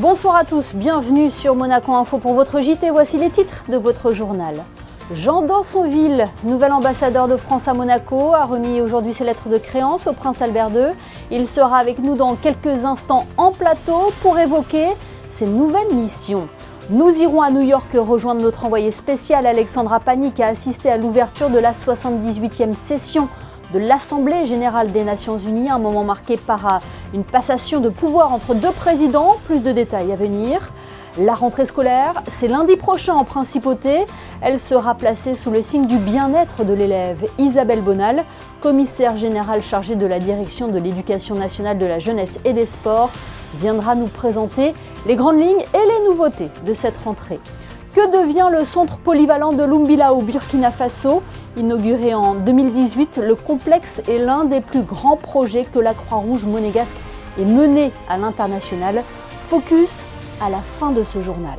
Bonsoir à tous, bienvenue sur Monaco Info pour votre JT. Voici les titres de votre journal. Jean d'Aussonville, nouvel ambassadeur de France à Monaco, a remis aujourd'hui ses lettres de créance au prince Albert II. Il sera avec nous dans quelques instants en plateau pour évoquer ses nouvelles missions. Nous irons à New York rejoindre notre envoyée spéciale Alexandra Pani qui a assisté à l'ouverture de la 78e session de l'Assemblée générale des Nations Unies, un moment marqué par une passation de pouvoir entre deux présidents. Plus de détails à venir. La rentrée scolaire, c'est lundi prochain en Principauté. Elle sera placée sous le signe du bien-être de l'élève. Isabelle Bonal, commissaire générale chargée de la direction de l'éducation nationale, de la jeunesse et des sports, viendra nous présenter les grandes lignes et les nouveautés de cette rentrée. Que devient le centre polyvalent de Lumbila au Burkina Faso? Inauguré en 2018, le complexe est l'un des plus grands projets que la Croix-Rouge monégasque ait mené à l'international. Focus à la fin de ce journal.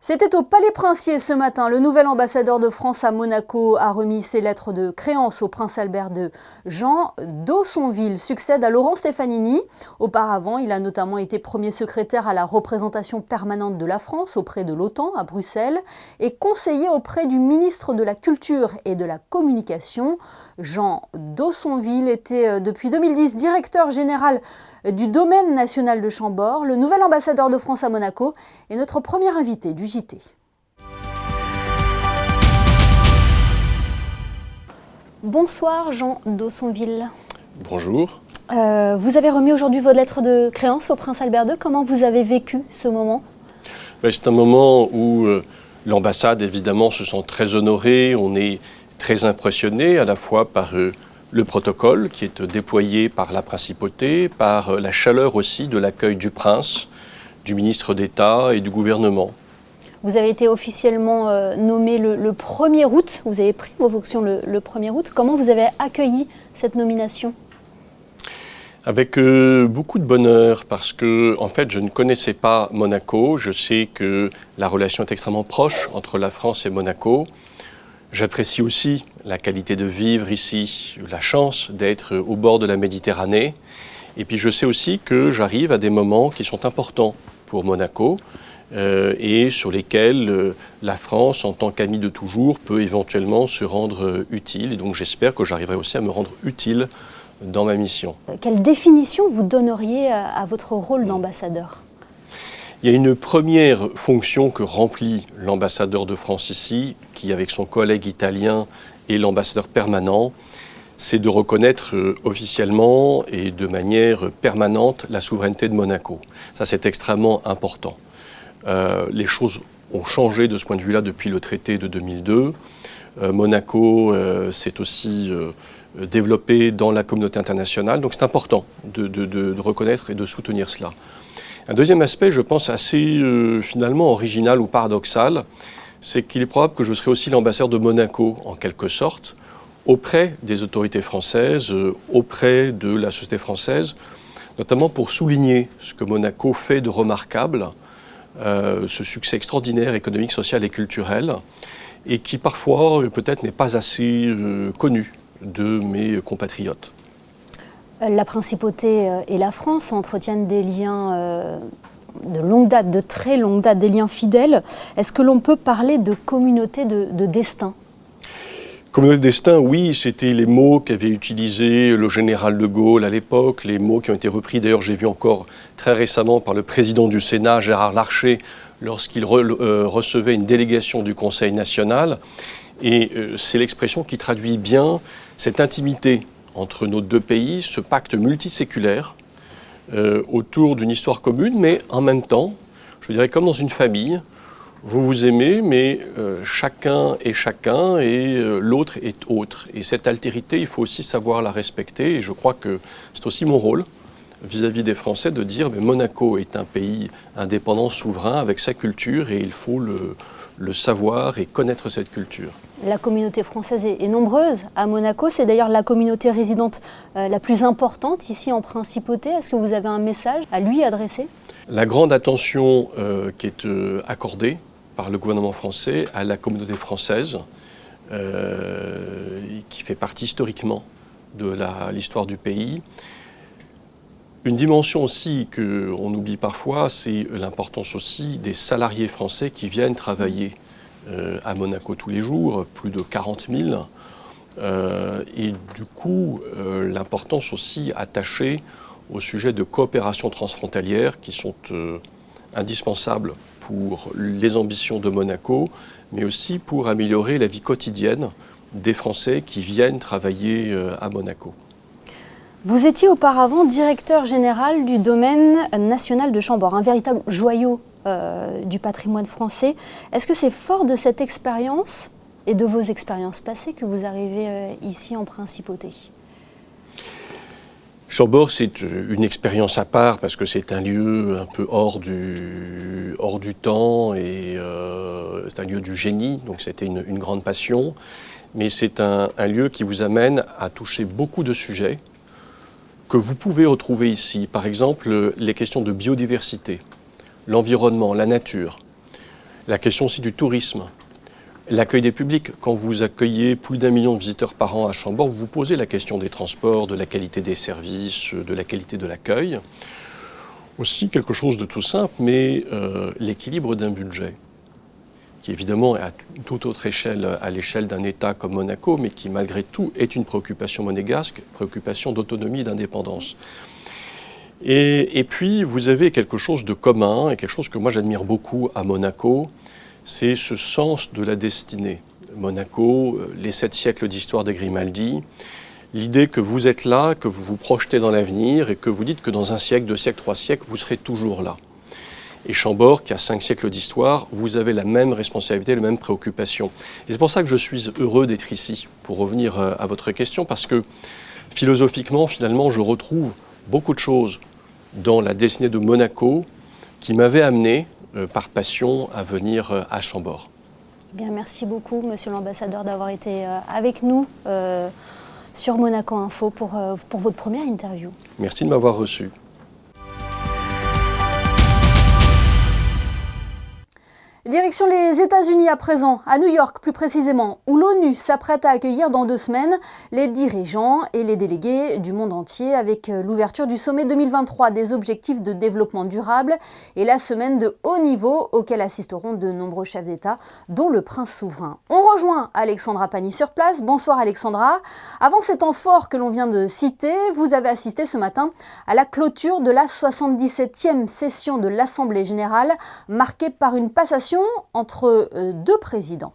C'était au Palais Princier ce matin. Le nouvel ambassadeur de France à Monaco a remis ses lettres de créance au prince Albert II. Jean d'Aussonville succède à Laurent Stefanini. Auparavant, il a notamment été premier secrétaire à la représentation permanente de la France auprès de l'OTAN à Bruxelles et conseiller auprès du ministre de la Culture et de la Communication. Jean d'Aussonville était depuis 2010 directeur général du domaine national de Chambord. Le nouvel ambassadeur de France à Monaco est notre premier invité du JT. Bonsoir Jean d'Aussonville. Bonjour. Vous avez remis aujourd'hui vos lettres de créance au prince Albert II. Comment vous avez vécu ce moment? C'est un moment où l'ambassade évidemment se sent très honorée. On est très impressionné à la fois par le protocole qui est déployé par la principauté, par la chaleur aussi de l'accueil du prince, du ministre d'État et du gouvernement. Vous avez été officiellement nommé le 1er août, vous avez pris vos fonctions le 1er août. Comment vous avez accueilli cette nomination? Avec beaucoup de bonheur parce que en fait je ne connaissais pas Monaco. Je sais que la relation est extrêmement proche entre la France et Monaco. J'apprécie aussi la qualité de vivre ici, la chance d'être au bord de la Méditerranée. Et puis je sais aussi que j'arrive à des moments qui sont importants pour Monaco et sur lesquels la France, en tant qu'amie de toujours, peut éventuellement se rendre utile. Et donc j'espère que j'arriverai aussi à me rendre utile dans ma mission. Quelle définition vous donneriez à votre rôle d'ambassadeur ? Il y a une première fonction que remplit l'ambassadeur de France ici, qui avec son collègue italien est l'ambassadeur permanent, c'est de reconnaître officiellement et de manière permanente la souveraineté de Monaco. Ça, c'est extrêmement important. Les choses ont changé de ce point de vue-là depuis le traité de 2002. Monaco s'est aussi développé dans la communauté internationale, donc c'est important de reconnaître et de soutenir cela. Un deuxième aspect, je pense, assez finalement original ou paradoxal, c'est qu'il est probable que je serai aussi l'ambassadeur de Monaco, en quelque sorte, auprès des autorités françaises, auprès de la société française, notamment pour souligner ce que Monaco fait de remarquable, ce succès extraordinaire économique, social et culturel, et qui parfois peut-être n'est pas assez connu de mes compatriotes. La Principauté et la France entretiennent des liens de longue date, de très longue date, des liens fidèles. Est-ce que l'on peut parler de communauté de destin ? Communauté de destin, oui, c'était les mots qu'avait utilisés le général de Gaulle à l'époque, les mots qui ont été repris, d'ailleurs j'ai vu encore très récemment par le président du Sénat, Gérard Larcher, lorsqu'il recevait une délégation du Conseil national. Et c'est l'expression qui traduit bien cette intimité entre nos deux pays, ce pacte multiséculaire autour d'une histoire commune, mais en même temps, je dirais comme dans une famille, vous vous aimez, mais chacun est chacun et l'autre est autre. Et cette altérité, il faut aussi savoir la respecter. Et je crois que c'est aussi mon rôle vis-à-vis des Français de dire mais Monaco est un pays indépendant, souverain, avec sa culture et il faut le savoir et connaître cette culture. La communauté française est nombreuse à Monaco. C'est d'ailleurs la communauté résidente la plus importante ici en Principauté. Est-ce que vous avez un message à lui adresser ? La grande attention qui est accordée par le gouvernement français à la communauté française, qui fait partie historiquement de l'histoire du pays, Une dimension aussi qu'on oublie parfois, c'est l'importance aussi des salariés français qui viennent travailler à Monaco tous les jours, plus de 40 000. Et du coup, l'importance aussi attachée au sujet de coopération transfrontalière qui sont indispensables pour les ambitions de Monaco, mais aussi pour améliorer la vie quotidienne des Français qui viennent travailler à Monaco. Vous étiez auparavant directeur général du domaine national de Chambord, un véritable joyau du patrimoine français. Est-ce que c'est fort de cette expérience et de vos expériences passées que vous arrivez ici en principauté? Chambord, c'est une expérience à part parce que c'est un lieu un peu hors du temps et c'est un lieu du génie, donc c'était une grande passion. Mais c'est un lieu qui vous amène à toucher beaucoup de sujets que vous pouvez retrouver ici. Par exemple, les questions de biodiversité, l'environnement, la nature, la question aussi du tourisme, l'accueil des publics. Quand vous accueillez plus d'1 million de visiteurs par an à Chambord, vous vous posez la question des transports, de la qualité des services, de la qualité de l'accueil. Aussi quelque chose de tout simple, mais l'équilibre d'un budget, qui évidemment est à toute autre échelle, à l'échelle d'un État comme Monaco, mais qui malgré tout est une préoccupation monégasque, préoccupation d'autonomie et d'indépendance. Et puis vous avez quelque chose de commun, et quelque chose que moi j'admire beaucoup à Monaco, c'est ce sens de la destinée. Monaco, les 7 siècles d'histoire des Grimaldi, l'idée que vous êtes là, que vous vous projetez dans l'avenir, et que vous dites que dans 1 siècle, 2 siècles, 3 siècles, vous serez toujours là. Et Chambord, qui a 5 siècles d'histoire, vous avez la même responsabilité, la même préoccupation. Et c'est pour ça que je suis heureux d'être ici, pour revenir à votre question, parce que philosophiquement, finalement, je retrouve beaucoup de choses dans la destinée de Monaco qui m'avaient amené, par passion, à venir à Chambord. Bien, merci beaucoup, Monsieur l'ambassadeur, d'avoir été avec nous sur Monaco Info pour votre première interview. Merci de m'avoir reçu. Direction les États-Unis à présent, à New York plus précisément, où l'ONU s'apprête à accueillir dans 2 semaines les dirigeants et les délégués du monde entier avec l'ouverture du sommet 2023 des objectifs de développement durable et la semaine de haut niveau auquel assisteront de nombreux chefs d'État, dont le prince souverain. On rejoint Alexandra Pani sur place. Bonsoir Alexandra. Avant ces temps forts que l'on vient de citer, vous avez assisté ce matin à la clôture de la 77e session de l'Assemblée générale, marquée par une passation entre 2 présidents.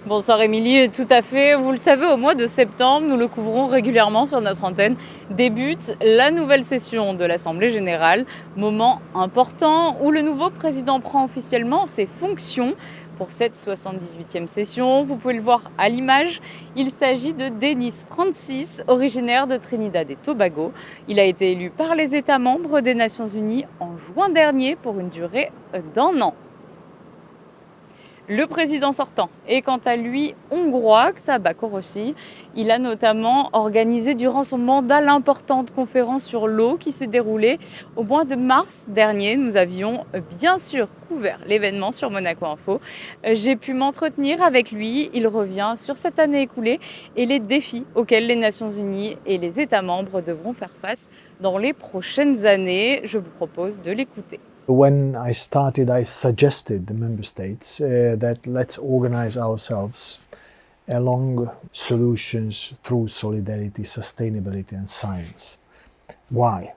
Bonsoir Émilie, tout à fait. Vous le savez, au mois de septembre, nous le couvrons régulièrement sur notre antenne, débute la nouvelle session de l'Assemblée générale, moment important où le nouveau président prend officiellement ses fonctions. Pour cette 78e session, vous pouvez le voir à l'image, il s'agit de Denis Francis, originaire de Trinidad et Tobago. Il a été élu par les États membres des Nations Unies en juin dernier pour une durée d'1 an. Le président sortant est quant à lui hongrois, Csaba Kőrösi. Il a notamment organisé durant son mandat l'importante conférence sur l'eau qui s'est déroulée au mois de mars dernier. Nous avions bien sûr couvert l'événement sur Monaco Info. J'ai pu m'entretenir avec lui. Il revient sur cette année écoulée et les défis auxquels les Nations Unies et les États membres devront faire face dans les prochaines années. Je vous propose de l'écouter. When I started, I suggested the member states that let's organize ourselves along solutions through solidarity, sustainability and science. Why?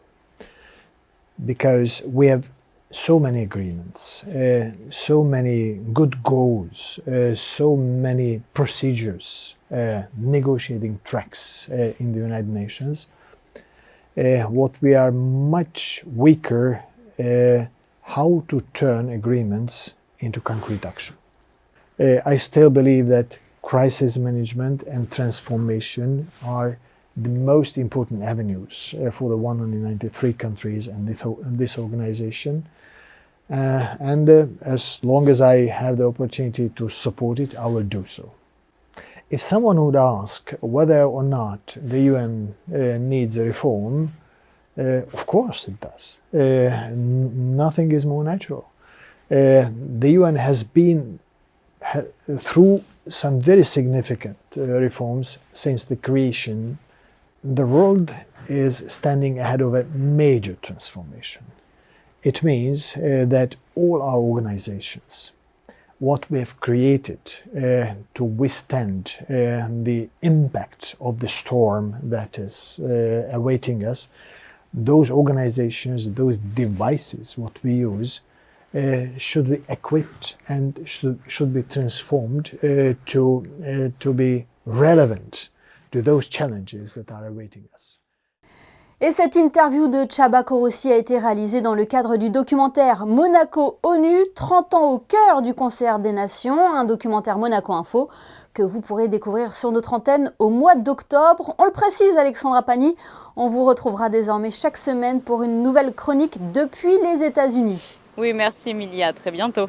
Because we have so many agreements, so many good goals, so many procedures, negotiating tracks in the United Nations. What we are much weaker how to turn agreements into concrete action. I still believe that crisis management and transformation are the most important avenues for the 193 countries and this organization. As long as I have the opportunity to support it, I will do so. If someone would ask whether or not the UN needs a reform, of course it does. Nothing is more natural. The UN has been through some very significant reforms since the creation. The world is standing ahead of a major transformation. It means that all our organizations, what we have created to withstand the impact of the storm that is awaiting us, those organizations, those devices, what we use, should be equipped and should be transformed to be relevant to those challenges that are awaiting us. Et cette interview de Csaba Kőrösi a été réalisée dans le cadre du documentaire Monaco-ONU, 30 ans au cœur du concert des nations, un documentaire Monaco Info que vous pourrez découvrir sur notre antenne au mois d'octobre. On le précise, Alexandra Pani, on vous retrouvera désormais chaque semaine pour une nouvelle chronique depuis les États-Unis. Oui, merci Emilia, à très bientôt.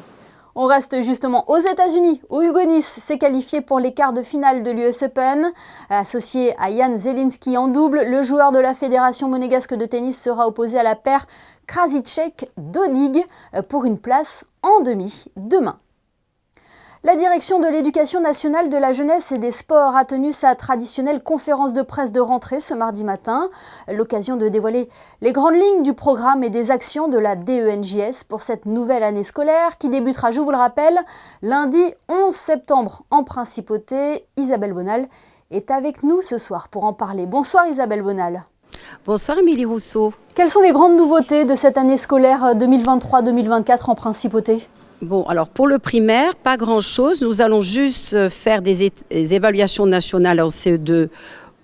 On reste justement aux États-Unis, où Hugo Nice s'est qualifié pour les quarts de finale de l'US Open. Associé à Jan Zelinski en double, le joueur de la Fédération monégasque de tennis sera opposé à la paire Krasicek-Dodig pour une place en demi demain. La direction de l'Éducation nationale de la jeunesse et des sports a tenu sa traditionnelle conférence de presse de rentrée ce mardi matin. L'occasion de dévoiler les grandes lignes du programme et des actions de la DENJS pour cette nouvelle année scolaire qui débutera, je vous le rappelle, lundi 11 septembre en Principauté. Isabelle Bonal est avec nous ce soir pour en parler. Bonsoir Isabelle Bonal. Bonsoir Émilie Rousseau. Quelles sont les grandes nouveautés de cette année scolaire 2023-2024 en Principauté ? Bon, alors pour le primaire, pas grand-chose. Nous allons juste faire des évaluations nationales en CE2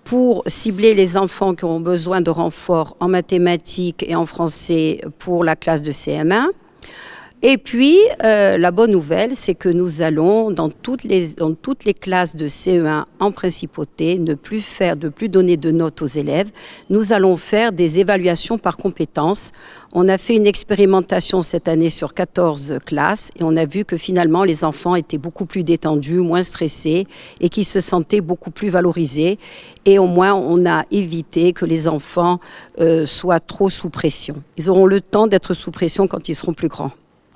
pour cibler les enfants qui ont besoin de renfort en mathématiques et en français pour la classe de CM1. Et puis, la bonne nouvelle, c'est que nous allons, dans toutes les classes de CE1 en Principauté, ne plus donner de notes aux élèves. Nous allons faire des évaluations par compétences. On a fait une expérimentation cette année sur 14 classes et on a vu que finalement, les enfants étaient beaucoup plus détendus, moins stressés et qui se sentaient beaucoup plus valorisés. Et au moins, on a évité que les enfants soient trop sous pression. Ils auront le temps d'être sous pression quand ils seront plus grands.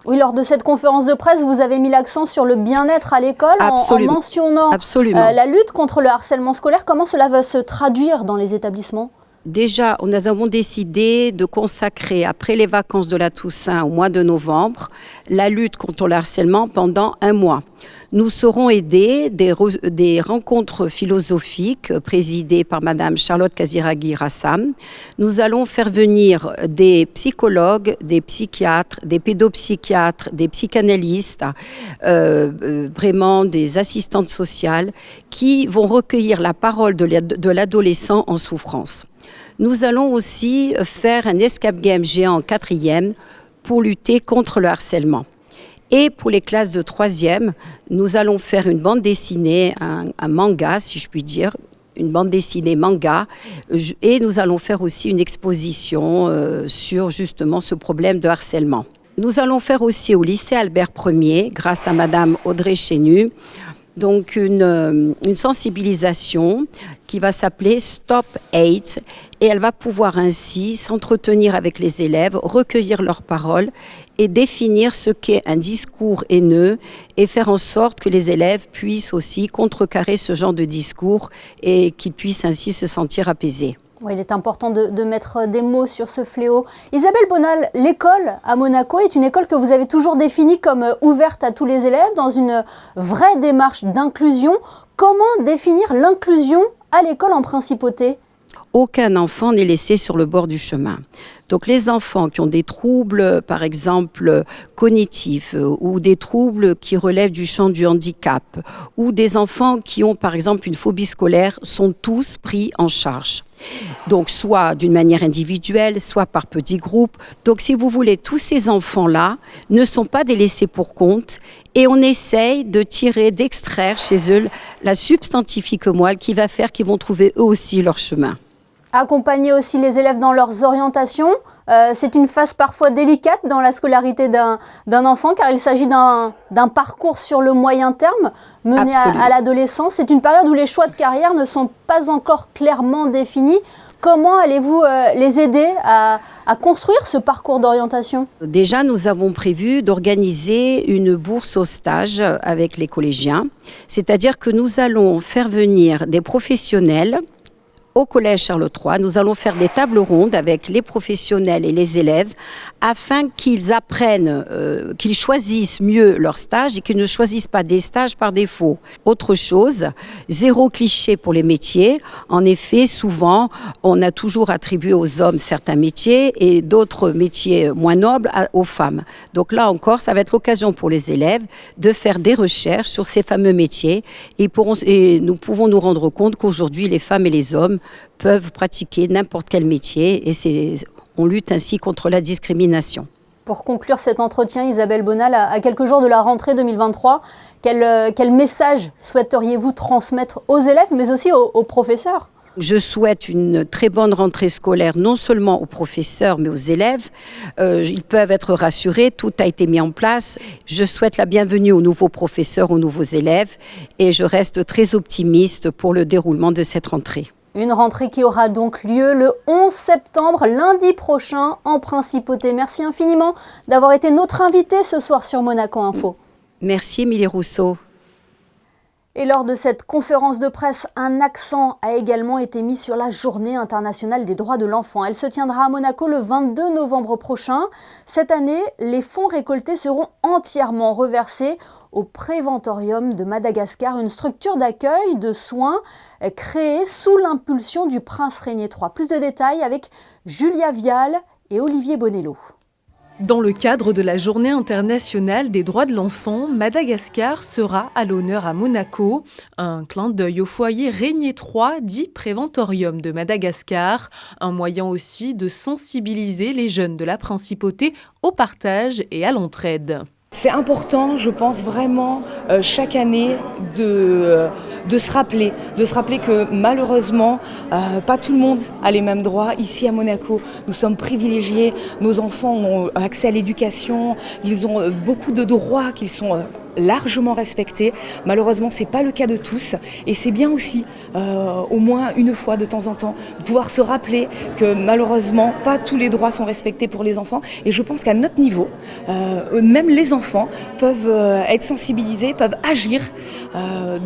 Oui, lors de cette conférence de presse, vous avez mis l'accent sur le bien-être à l'école en mentionnant la lutte contre le harcèlement scolaire. Comment cela va se traduire dans les établissements ? Déjà, nous avons décidé de consacrer, après les vacances de la Toussaint au mois de novembre, la lutte contre le harcèlement pendant 1 mois. Nous serons aidés des rencontres philosophiques présidées par Madame Charlotte Casiraghi-Rassam. Nous allons faire venir des psychologues, des psychiatres, des pédopsychiatres, des psychanalystes, vraiment des assistantes sociales qui vont recueillir la parole de l'adolescent en souffrance. Nous allons aussi faire un escape game géant en 4e pour lutter contre le harcèlement. Et pour les classes de 3e, nous allons faire une bande dessinée, un manga, si je puis dire, une bande dessinée manga. Et nous allons faire aussi une exposition sur justement ce problème de harcèlement. Nous allons faire aussi au lycée Albert Ier, grâce à Madame Audrey Chénu, donc une sensibilisation qui va s'appeler Stop Hate et elle va pouvoir ainsi s'entretenir avec les élèves, recueillir leurs paroles et définir ce qu'est un discours haineux et faire en sorte que les élèves puissent aussi contrecarrer ce genre de discours et qu'ils puissent ainsi se sentir apaisés. Oui, il est important de mettre des mots sur ce fléau. Isabelle Bonal, l'école à Monaco est une école que vous avez toujours définie comme ouverte à tous les élèves dans une vraie démarche d'inclusion. Comment définir l'inclusion à l'école en Principauté ? Aucun enfant n'est laissé sur le bord du chemin. Donc les enfants qui ont des troubles, par exemple, cognitifs ou des troubles qui relèvent du champ du handicap ou des enfants qui ont, par exemple, une phobie scolaire sont tous pris en charge. Donc soit d'une manière individuelle, soit par petits groupes. Donc si vous voulez, tous ces enfants-là ne sont pas des laissés pour compte et on essaye d'extraire chez eux la substantifique moelle qui va faire qu'ils vont trouver eux aussi leur chemin. Accompagner aussi les élèves dans leurs orientations, c'est une phase parfois délicate dans la scolarité d'un enfant car il s'agit d'un parcours sur le moyen terme mené à l'adolescence. C'est une période où les choix de carrière ne sont pas encore clairement définis. Comment allez-vous les aider à construire ce parcours d'orientation ? Déjà, nous avons prévu d'organiser une bourse au stage avec les collégiens, c'est-à-dire que nous allons faire venir des professionnels au Collège Charles III, nous allons faire des tables rondes avec les professionnels et les élèves afin qu'ils apprennent, qu'ils choisissent mieux leur stage et qu'ils ne choisissent pas des stages par défaut. Autre chose, zéro cliché pour les métiers. En effet, souvent, on a toujours attribué aux hommes certains métiers et d'autres métiers moins nobles aux femmes. Donc là encore, ça va être l'occasion pour les élèves de faire des recherches sur ces fameux métiers et nous pouvons nous rendre compte qu'aujourd'hui, les femmes et les hommes peuvent pratiquer n'importe quel métier et on lutte ainsi contre la discrimination. Pour conclure cet entretien, Isabelle Bonal, à quelques jours de la rentrée 2023, quel message souhaiteriez-vous transmettre aux élèves, mais aussi aux professeurs ? Je souhaite une très bonne rentrée scolaire, non seulement aux professeurs, mais aux élèves. Ils peuvent être rassurés, tout a été mis en place. Je souhaite la bienvenue aux nouveaux professeurs, aux nouveaux élèves, et je reste très optimiste pour le déroulement de cette rentrée. Une rentrée qui aura donc lieu le 11 septembre, lundi prochain, en Principauté. Merci infiniment d'avoir été notre invité ce soir sur Monaco Info. Merci Émilie Rousseau. Et lors de cette conférence de presse, un accent a également été mis sur la Journée internationale des droits de l'enfant. Elle se tiendra à Monaco le 22 novembre prochain. Cette année, les fonds récoltés seront entièrement reversés au Préventorium de Madagascar, une structure d'accueil de soins créée sous l'impulsion du prince Régnier III. Plus de détails avec Julia Vial et Olivier Bonello. Dans le cadre de la Journée internationale des droits de l'enfant, Madagascar sera à l'honneur à Monaco. Un clin d'œil au foyer Régnier III, dit Préventorium de Madagascar. Un moyen aussi de sensibiliser les jeunes de la Principauté au partage et à l'entraide. C'est important, je pense vraiment, chaque année de se rappeler que malheureusement, pas tout le monde a les mêmes droits. Ici à Monaco, nous sommes privilégiés, nos enfants ont accès à l'éducation, ils ont beaucoup de droits qui sont largement respectés. Malheureusement, c'est pas le cas de tous et c'est bien aussi, au moins une fois de temps en temps, de pouvoir se rappeler que malheureusement, pas tous les droits sont respectés pour les enfants et je pense qu'à notre niveau, même les enfants peuvent être sensibilisés, peuvent agir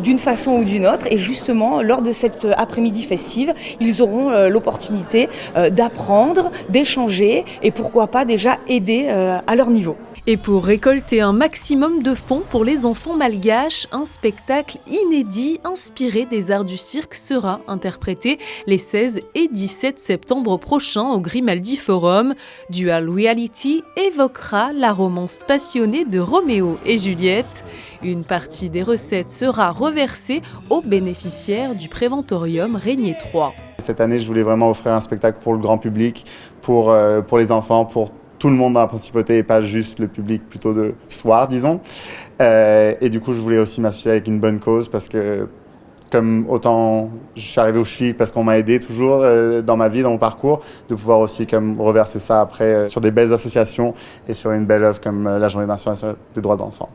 d'une façon ou d'une autre et justement, lors de cette après-midi festive, ils auront l'opportunité d'apprendre, d'échanger et pourquoi pas déjà aider à leur niveau. Et pour récolter un maximum de fonds pour les enfants malgaches, un spectacle inédit inspiré des arts du cirque sera interprété les 16 et 17 septembre prochains au Grimaldi Forum. Dual Reality évoquera la romance passionnée de Roméo et Juliette. Une partie des recettes sera reversée aux bénéficiaires du Préventorium Régnier III. Cette année, je voulais vraiment offrir un spectacle pour le grand public, pour les enfants, pour tout le monde dans la Principauté et pas juste le public plutôt de soir, disons. Et du coup, je voulais aussi m'associer avec une bonne cause parce que, comme autant je suis arrivé où je suis parce qu'on m'a aidé toujours dans ma vie, dans mon parcours, de pouvoir aussi comme reverser ça après sur des belles associations et sur une belle œuvre comme la Journée nationale des droits de l'enfant.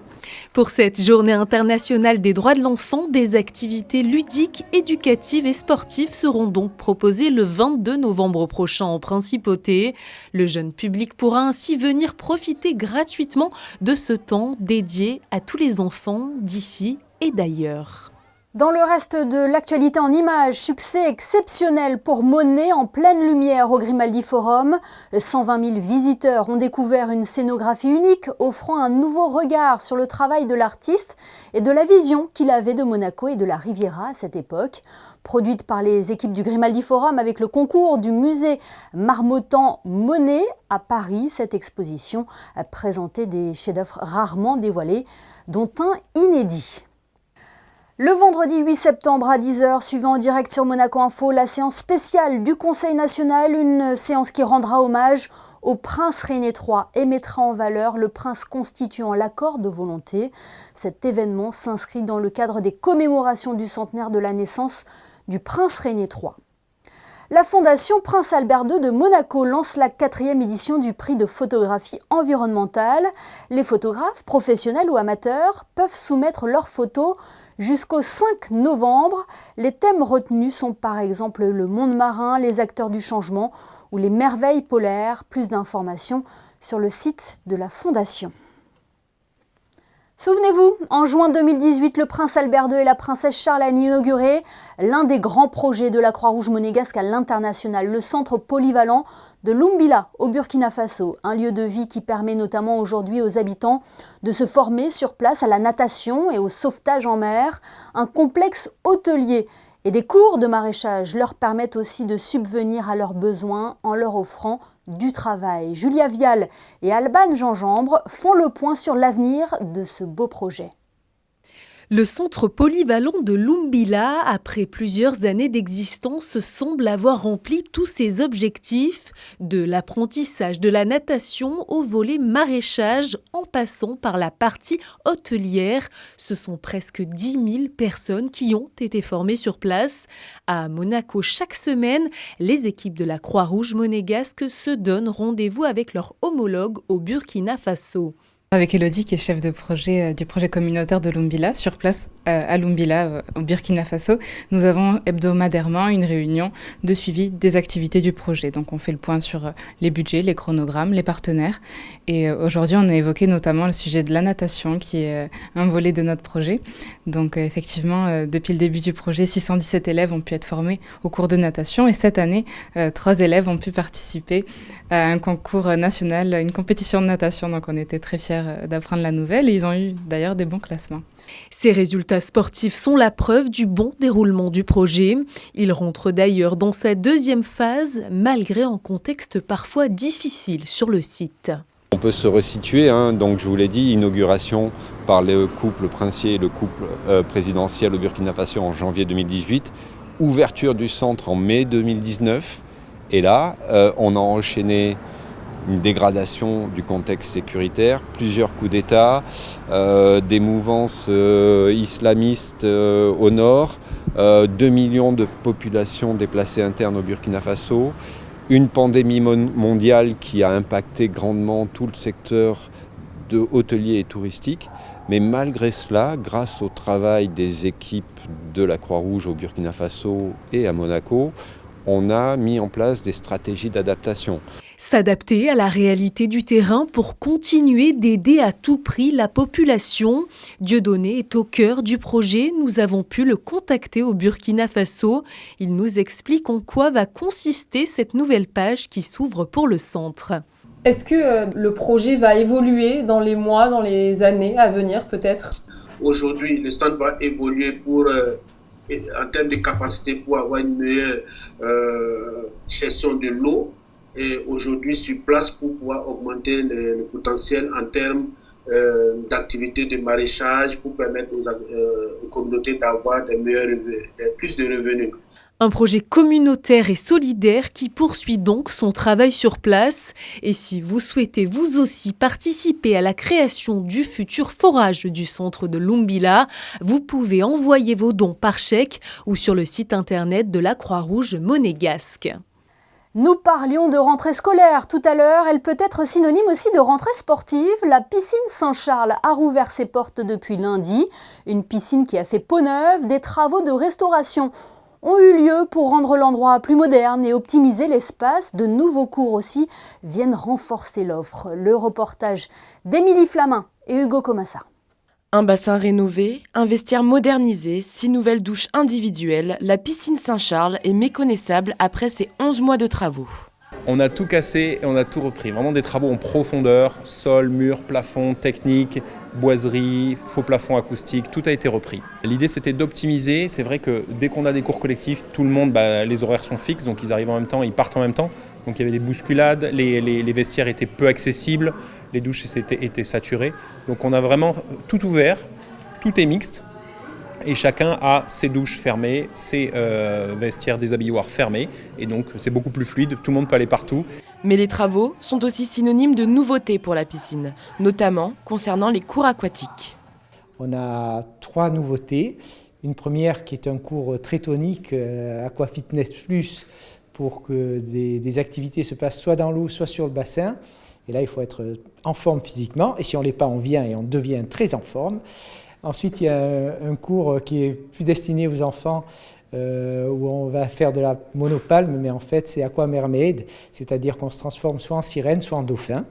Pour cette Journée internationale des droits de l'enfant, des activités ludiques, éducatives et sportives seront donc proposées le 22 novembre prochain en Principauté. Le jeune public pourra ainsi venir profiter gratuitement de ce temps dédié à tous les enfants d'ici et d'ailleurs. Dans le reste de l'actualité en images, succès exceptionnel pour Monet en pleine lumière au Grimaldi Forum. 120 000 visiteurs ont découvert une scénographie unique offrant un nouveau regard sur le travail de l'artiste et de la vision qu'il avait de Monaco et de la Riviera à cette époque. Produite par les équipes du Grimaldi Forum avec le concours du musée Marmottan Monet à Paris, cette exposition a présenté des chefs-d'œuvre rarement dévoilés, dont un inédit. Le vendredi 8 septembre à 10h, suivant en direct sur Monaco Info la séance spéciale du Conseil national, une séance qui rendra hommage au prince Régnier III et mettra en valeur le prince constituant l'accord de volonté. Cet événement s'inscrit dans le cadre des commémorations du centenaire de la naissance du prince Régnier III. La Fondation Prince Albert II de Monaco lance la 4e édition du prix de photographie environnementale. Les photographes, professionnels ou amateurs, peuvent soumettre leurs photos jusqu'au 5 novembre. Les thèmes retenus sont par exemple le monde marin, les acteurs du changement ou les merveilles polaires. Plus d'informations sur le site de la Fondation. Souvenez-vous, en juin 2018, le prince Albert II et la princesse Charlène inauguraient l'un des grands projets de la Croix-Rouge monégasque à l'international, le centre polyvalent de Lumbila au Burkina Faso, un lieu de vie qui permet notamment aujourd'hui aux habitants de se former sur place à la natation et au sauvetage en mer, un complexe hôtelier et des cours de maraîchage leur permettent aussi de subvenir à leurs besoins en leur offrant du travail. Julia Vial et Alban Gingembre font le point sur l'avenir de ce beau projet. Le centre polyvalent de Lumbila, après plusieurs années d'existence, semble avoir rempli tous ses objectifs, de l'apprentissage de la natation au volet maraîchage en passant par la partie hôtelière. Ce sont presque 10 000 personnes qui ont été formées sur place. À Monaco, chaque semaine, les équipes de la Croix-Rouge monégasque se donnent rendez-vous avec leurs homologues au Burkina Faso. Avec Elodie, qui est chef de projet du projet communautaire de Lumbila, sur place à Lumbila, au Burkina Faso, nous avons hebdomadairement une réunion de suivi des activités du projet. Donc on fait le point sur les budgets, les chronogrammes, les partenaires. Et aujourd'hui, on a évoqué notamment le sujet de la natation, qui est un volet de notre projet. Donc effectivement, depuis le début du projet, 617 élèves ont pu être formés au cours de natation. Et cette année, 3 élèves ont pu participer à un concours national, une compétition de natation. Donc on était très fiers d'apprendre la nouvelle et ils ont eu d'ailleurs des bons classements. Ces résultats sportifs sont la preuve du bon déroulement du projet. Il rentre d'ailleurs dans sa deuxième phase, malgré un contexte parfois difficile sur le site. On peut se resituer, donc je vous l'ai dit, inauguration par le couple princier et le couple présidentiel au Burkina Faso en janvier 2018, ouverture du centre en mai 2019, et là on a enchaîné une dégradation du contexte sécuritaire, plusieurs coups d'État, des mouvances islamistes au nord, 2 millions de populations déplacées internes au Burkina Faso, une pandémie mondiale qui a impacté grandement tout le secteur hôtelier et touristique. Mais malgré cela, grâce au travail des équipes de la Croix-Rouge au Burkina Faso et à Monaco, on a mis en place des stratégies d'adaptation. S'adapter à la réalité du terrain pour continuer d'aider à tout prix la population. Dieudonné est au cœur du projet. Nous avons pu le contacter au Burkina Faso. Il nous explique en quoi va consister cette nouvelle page qui s'ouvre pour le centre. Est-ce que le projet va évoluer dans les mois, dans les années à venir peut-être ? Aujourd'hui, le centre va évoluer en termes de capacité pour avoir une meilleure gestion de l'eau. Et aujourd'hui sur place pour pouvoir augmenter le potentiel en termes d'activité de maraîchage pour permettre aux communautés d'avoir plus de revenus. Un projet communautaire et solidaire qui poursuit donc son travail sur place. Et si vous souhaitez vous aussi participer à la création du futur forage du centre de Lumbila, vous pouvez envoyer vos dons par chèque ou sur le site internet de la Croix-Rouge monégasque. Nous parlions de rentrée scolaire tout à l'heure, elle peut être synonyme aussi de rentrée sportive. La piscine Saint-Charles a rouvert ses portes depuis lundi. Une piscine qui a fait peau neuve, des travaux de restauration ont eu lieu pour rendre l'endroit plus moderne et optimiser l'espace. De nouveaux cours aussi viennent renforcer l'offre. Le reportage d'Émilie Flamin et Hugo Comassa. Un bassin rénové, un vestiaire modernisé, 6 nouvelles douches individuelles, la piscine Saint-Charles est méconnaissable après ses 11 mois de travaux. On a tout cassé et on a tout repris. Vraiment des travaux en profondeur, sol, mur, plafond, technique, boiserie, faux plafond acoustique, tout a été repris. L'idée c'était d'optimiser. C'est vrai que dès qu'on a des cours collectifs, tout le monde, les horaires sont fixes, donc ils arrivent en même temps, ils partent en même temps. Donc il y avait des bousculades, les vestiaires étaient peu accessibles, les douches étaient saturées. Donc on a vraiment tout ouvert, tout est mixte. Et chacun a ses douches fermées, ses vestiaires déshabilloirs fermés. Et donc c'est beaucoup plus fluide, tout le monde peut aller partout. Mais les travaux sont aussi synonymes de nouveautés pour la piscine, notamment concernant les cours aquatiques. On a 3 nouveautés. Une première qui est un cours très tonique, Aqua Fitness Plus, pour que des activités se passent soit dans l'eau, soit sur le bassin. Et là, il faut être en forme physiquement. Et si on ne l'est pas, on vient et on devient très en forme. Ensuite, il y a un cours qui est plus destiné aux enfants où on va faire de la monopalme, mais en fait, c'est Aqua Mermaid, c'est-à-dire qu'on se transforme soit en sirène, soit en dauphin.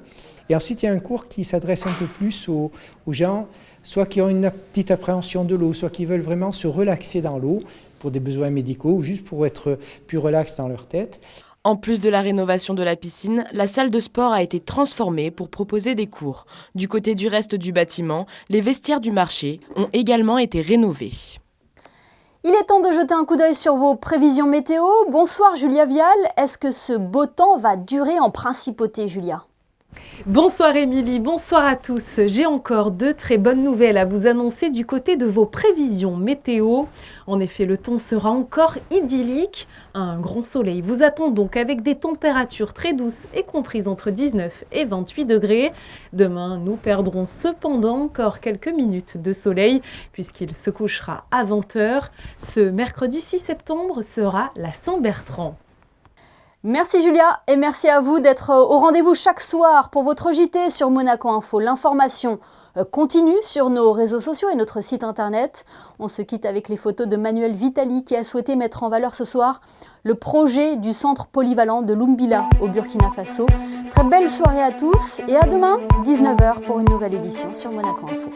Et ensuite, il y a un cours qui s'adresse un peu plus aux gens, soit qui ont une petite appréhension de l'eau, soit qui veulent vraiment se relaxer dans l'eau pour des besoins médicaux ou juste pour être plus relax dans leur tête. En plus de la rénovation de la piscine, la salle de sport a été transformée pour proposer des cours. Du côté du reste du bâtiment, les vestiaires du marché ont également été rénovés. Il est temps de jeter un coup d'œil sur vos prévisions météo. Bonsoir Julia Vial, est-ce que ce beau temps va durer en principauté, Julia ? Bonsoir Émilie, bonsoir à tous. J'ai encore de très bonnes nouvelles à vous annoncer du côté de vos prévisions météo. En effet, le temps sera encore idyllique. Un grand soleil vous attend donc avec des températures très douces et comprises entre 19 et 28 degrés. Demain, nous perdrons cependant encore quelques minutes de soleil puisqu'il se couchera à 20h. Ce mercredi 6 septembre sera la Saint-Bertrand. Merci Julia et merci à vous d'être au rendez-vous chaque soir pour votre JT sur Monaco Info. L'information continue sur nos réseaux sociaux et notre site internet. On se quitte avec les photos de Manuel Vitali qui a souhaité mettre en valeur ce soir le projet du centre polyvalent de Lumbila au Burkina Faso. Très belle soirée à tous et à demain 19h pour une nouvelle édition sur Monaco Info.